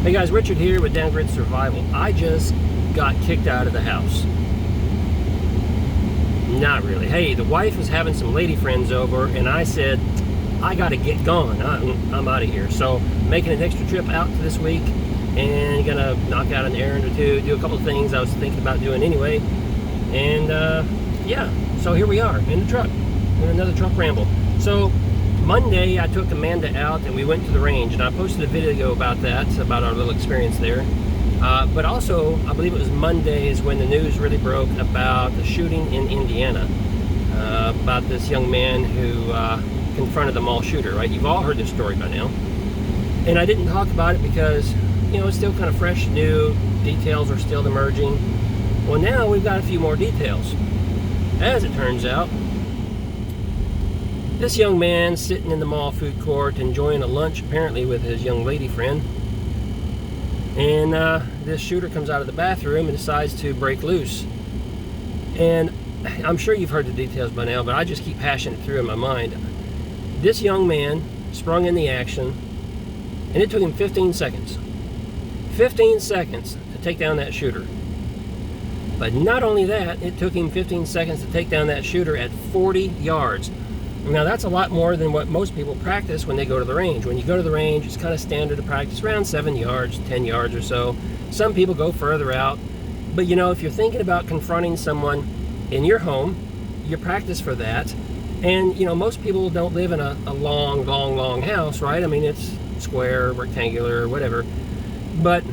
Hey guys, Richard here with Downgrid Survival. I just got kicked out of the house. Not really. Hey, the wife was having some lady friends over, and I said, I gotta get going. I'm out of here. So, making an extra trip out this week, and gonna knock out an errand or two, do a couple of things I was thinking about doing anyway. And yeah, so here we are in the truck, in another truck ramble. So, Monday, I took Amanda out and we went to the range, and I posted a video about that, about our little experience there. But also, I believe it was Monday is when the news really broke about the shooting in Indiana, about this young man who confronted the mall shooter, right? You've all heard this story by now. And I didn't talk about it because, you know, it's still kind of fresh, new, details are still emerging. Well, now we've got a few more details. As it turns out, this young man sitting in the mall food court enjoying a lunch apparently with his young lady friend, and this shooter comes out of the bathroom and decides to break loose. And I'm sure you've heard the details by now, but I just keep hashing it through in my mind. This young man sprung in the action, and it took him 15 seconds. 15 seconds to take down that shooter. But not only that, it took him 15 seconds to take down that shooter at 40 yards. Now that's a lot more than what most people practice when they go to the range. When you go to the range, it's kind of standard to practice around 7 yards, 10 yards or so. Some people go further out. But you know, if you're thinking about confronting someone in your home, you practice for that. And you know, most people don't live in a long house, right? I mean, it's square, rectangular, whatever. But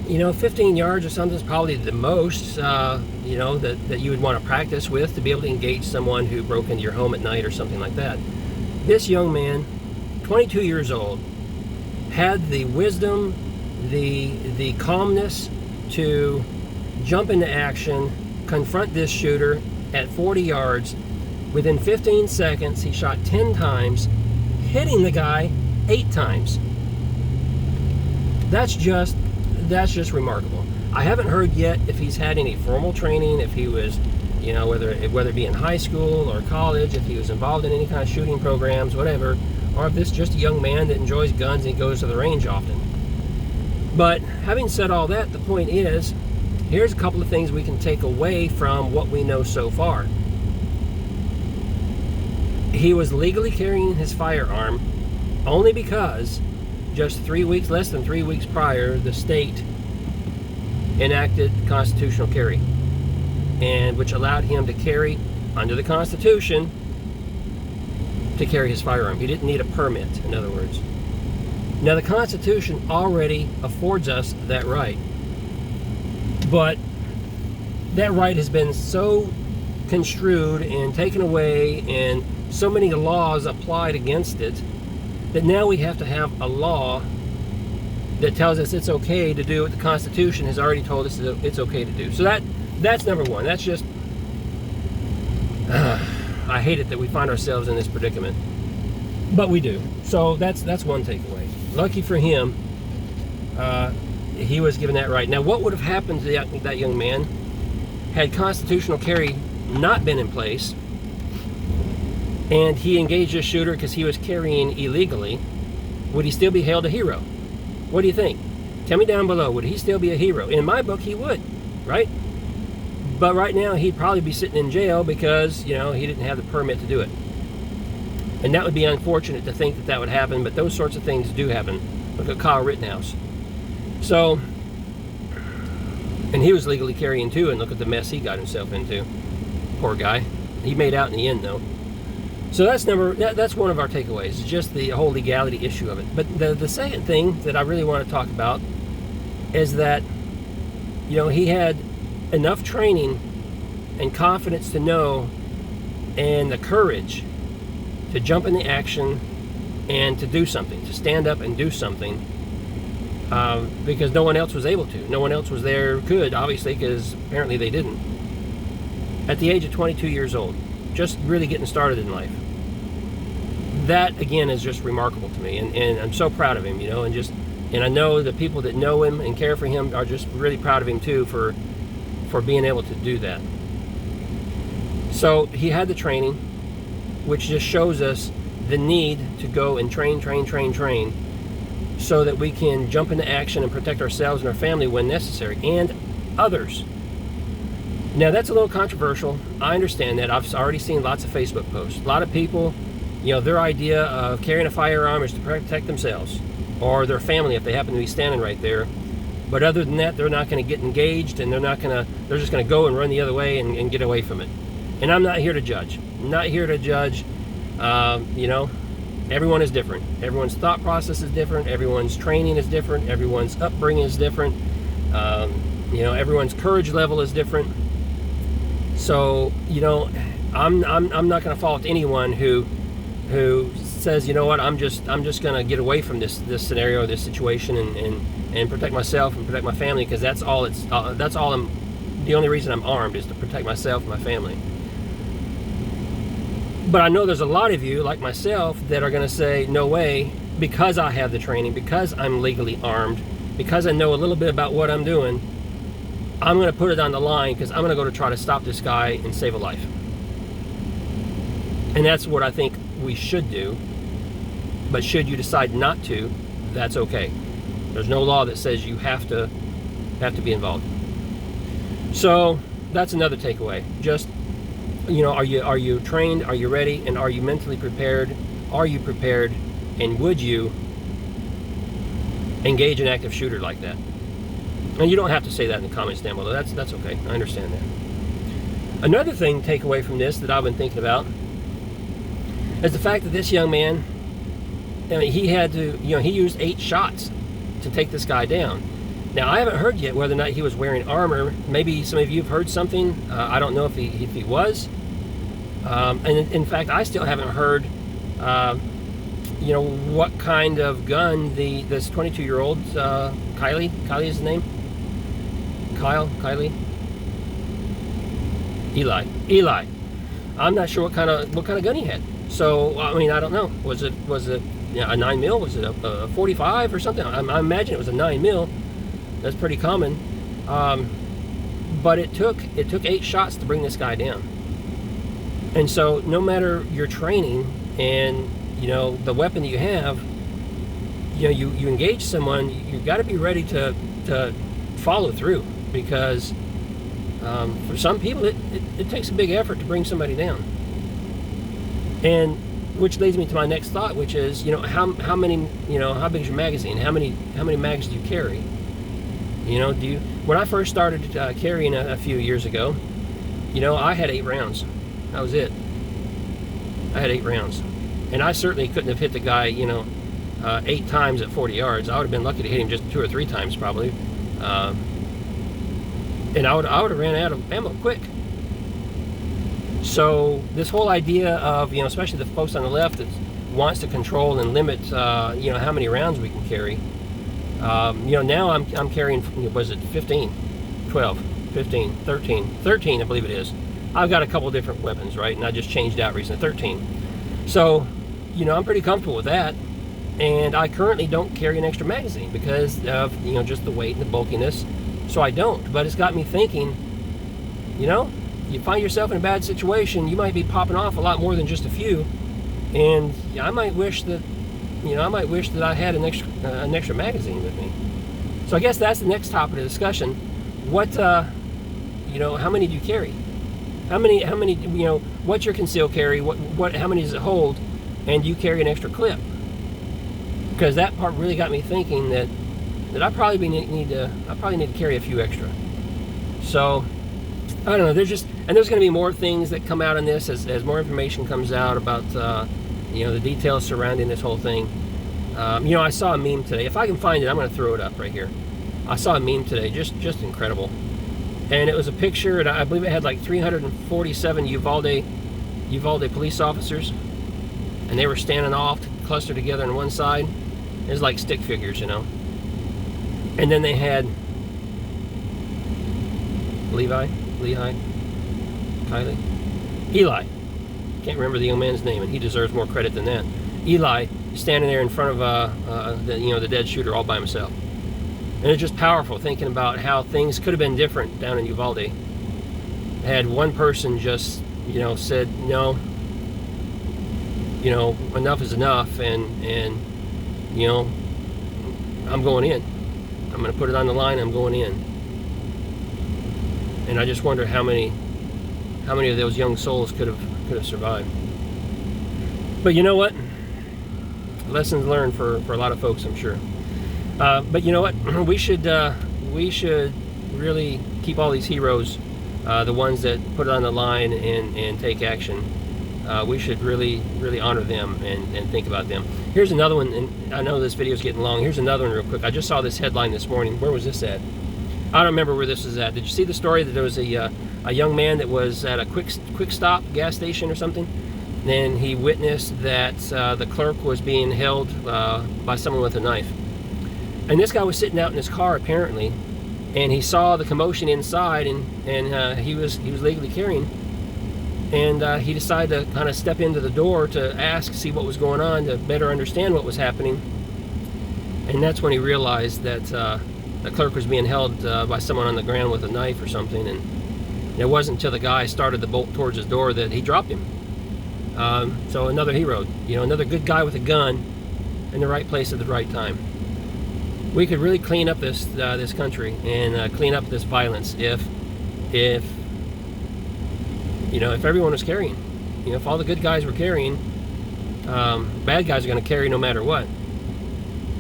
you know, 15 yards or something is probably the most, you know, that you would want to practice with to be able to engage someone who broke into your home at night or something like that. This young man, 22 years old, had the wisdom, the calmness to jump into action, confront this shooter at 40 yards. Within 15 seconds, he shot 10 times, hitting the guy 8 times. That's just remarkable. I haven't heard yet if he's had any formal training, if he was, you know, whether it be in high school or college, if he was involved in any kind of shooting programs, whatever, or if this is just a young man that enjoys guns and he goes to the range often. But having said all that, the point is, here's a couple of things we can take away from what we know so far. He was legally carrying his firearm only because just less than 3 weeks prior, the state enacted constitutional carry, and which allowed him to carry under the Constitution, to carry his firearm. He didn't need a permit, in other words. Now, the Constitution already affords us that right, but that right has been so construed and taken away, and so many laws applied against it, that now we have to have a law that tells us it's okay to do what the Constitution has already told us it's okay to do. So that's number one. That's just, I hate it that we find ourselves in this predicament, but we do. So that's one takeaway. Lucky for him, he was given that right. Now, what would have happened to that young man had constitutional carry not been in place, and he engaged a shooter because he was carrying illegally? Would he still be hailed a hero? What do you think? Tell me down below. Would he still be a hero? In my book, he would, right? But right now, he'd probably be sitting in jail because, you know, he didn't have the permit to do it. And that would be unfortunate to think that would happen, but those sorts of things do happen. Look at Kyle Rittenhouse. So, and he was legally carrying too, and look at the mess he got himself into. Poor guy. He made out in the end, though. So that's one of our takeaways, is just the whole legality issue of it. But the second thing that I really want to talk about is that, you know, he had enough training and confidence to know, and the courage to jump in the action and to do something, to stand up and do something, because no one else was able to. No one else was there could, obviously, because apparently they didn't. At the age of 22 years old. Just really getting started in life. That again is just remarkable to me, and I'm so proud of him, you know, and I know the people that know him and care for him are just really proud of him too for being able to do that. So he had the training, which just shows us the need to go and train, so that we can jump into action and protect ourselves and our family when necessary, and others. Now, that's a little controversial. I understand that. I've already seen lots of Facebook posts. A lot of people, their idea of carrying a firearm is to protect themselves or their family if they happen to be standing right there. But other than that, they're not going to get engaged, and they're just going to go and run the other way and get away from it. And I'm not here to judge. I'm not here to judge. Everyone is different. Everyone's thought process is different. Everyone's training is different. Everyone's upbringing is different. Everyone's courage level is different. So, I'm not going to fault anyone who says, I'm just going to get away from this scenario, this situation, and protect myself and protect my family, because that's all. The only reason I'm armed is to protect myself and my family. But I know there's a lot of you, like myself, that are going to say, no way, because I have the training, because I'm legally armed, because I know a little bit about what I'm doing, I'm going to put it on the line, because I'm going to go to try to stop this guy and save a life. And that's what I think we should do. But should you decide not to, that's okay. There's no law that says you have to be involved. So that's another takeaway. Just, are you trained? Are you ready? And are you mentally prepared? Are you prepared? And would you engage an active shooter like that? And you don't have to say that in the comments down below. That's okay. I understand that. Another thing to take away from this that I've been thinking about is the fact that this young man, he had to, he used 8 shots to take this guy down. Now, I haven't heard yet whether or not he was wearing armor. Maybe some of you have heard something. I don't know if he was. And in fact, I still haven't heard, what kind of gun this 22-year-old, Kylie is his name? Eli. I'm not sure what kind of gun he had. So, I don't know. Was it a 9mm? Was it a 45 or something? I imagine it was a 9mm. That's pretty common. But it took 8 shots to bring this guy down. And so, no matter your training and the weapon that you have, you engage someone, you've got to be ready to follow through, because for some people it takes a big effort to bring somebody down. And which leads me to my next thought, which is, how big is your magazine? How many mags do you carry? When I first started carrying a few years ago, I had 8 rounds. That was it. I had 8 rounds. And I certainly couldn't have hit the guy, 8 times at 40 yards. I would have been lucky to hit him just 2 or 3 times probably. And I would have ran out of ammo quick. So this whole idea of, especially the folks on the left that wants to control and limit, how many rounds we can carry. Now I'm carrying, was it 15, 12, 15, 13, I believe it is. I've got a couple different weapons, right? And I just changed out recently, 13. So, I'm pretty comfortable with that. And I currently don't carry an extra magazine because of, just the weight and the bulkiness. So I don't. But it's got me thinking, you find yourself in a bad situation, you might be popping off a lot more than just a few. And I might wish that, I had an extra magazine with me. So I guess that's the next topic of discussion. What, how many do you carry? How many, what's your concealed carry? How many does it hold? And do you carry an extra clip? Because that part really got me thinking that I probably need to carry a few extra. So I don't know. There's going to be more things that come out on this as more information comes out about the details surrounding this whole thing. I saw a meme today. If I can find it, I'm going to throw it up right here. I saw a meme today, just incredible. And it was a picture, and I believe it had like 347 Uvalde police officers, and they were standing off, clustered together on one side. It was like stick figures, And then they had Eli. Can't remember the young man's name, and he deserves more credit than that. Eli standing there in front of the dead shooter all by himself. And it's just powerful thinking about how things could have been different down in Uvalde. Had one person just, said, no, enough is enough, and I'm going in. I'm going to put it on the line. I'm going in. And I just wonder how many of those young souls could have survived. But you know what? Lessons learned for a lot of folks, I'm sure. But you know what? We should really keep all these heroes, the ones that put it on the line and take action. We should really honor them and think about them. Here's another one, and I know this video is getting long. Here's another one real quick. I just saw this headline this morning. Where was this at? I don't remember where this was at. Did you see the story that there was a young man that was at a quick stop gas station or something? And he witnessed that the clerk was being held by someone with a knife. And this guy was sitting out in his car apparently, and he saw the commotion inside, and he was legally carrying. And he decided to kind of step into the door to see what was going on, to better understand what was happening. And that's when he realized that the clerk was being held by someone on the ground with a knife or something. And it wasn't until the guy started to bolt towards his door that he dropped him. So another hero, another good guy with a gun in the right place at the right time. We could really clean up this country and clean up this violence if everyone was carrying. If all the good guys were carrying, bad guys are going to carry no matter what.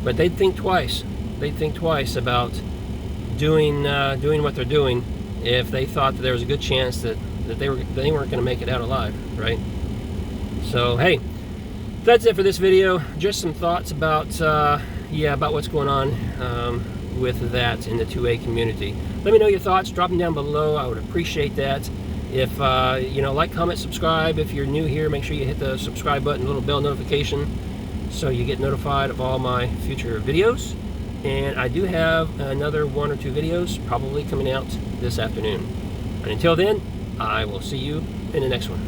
But they'd think twice. They'd think twice about doing what they're doing if they thought that there was a good chance that they weren't going to make it out alive, right? So hey, that's it for this video. Just some thoughts about what's going on with that in the 2A community. Let me know your thoughts. Drop them down below. I would appreciate that. If like, comment, subscribe. If you're new here, make sure you hit the subscribe button, little bell notification, so you get notified of all my future videos. And I do have another 1 or 2 videos probably coming out this afternoon. And until then, I will see you in the next one.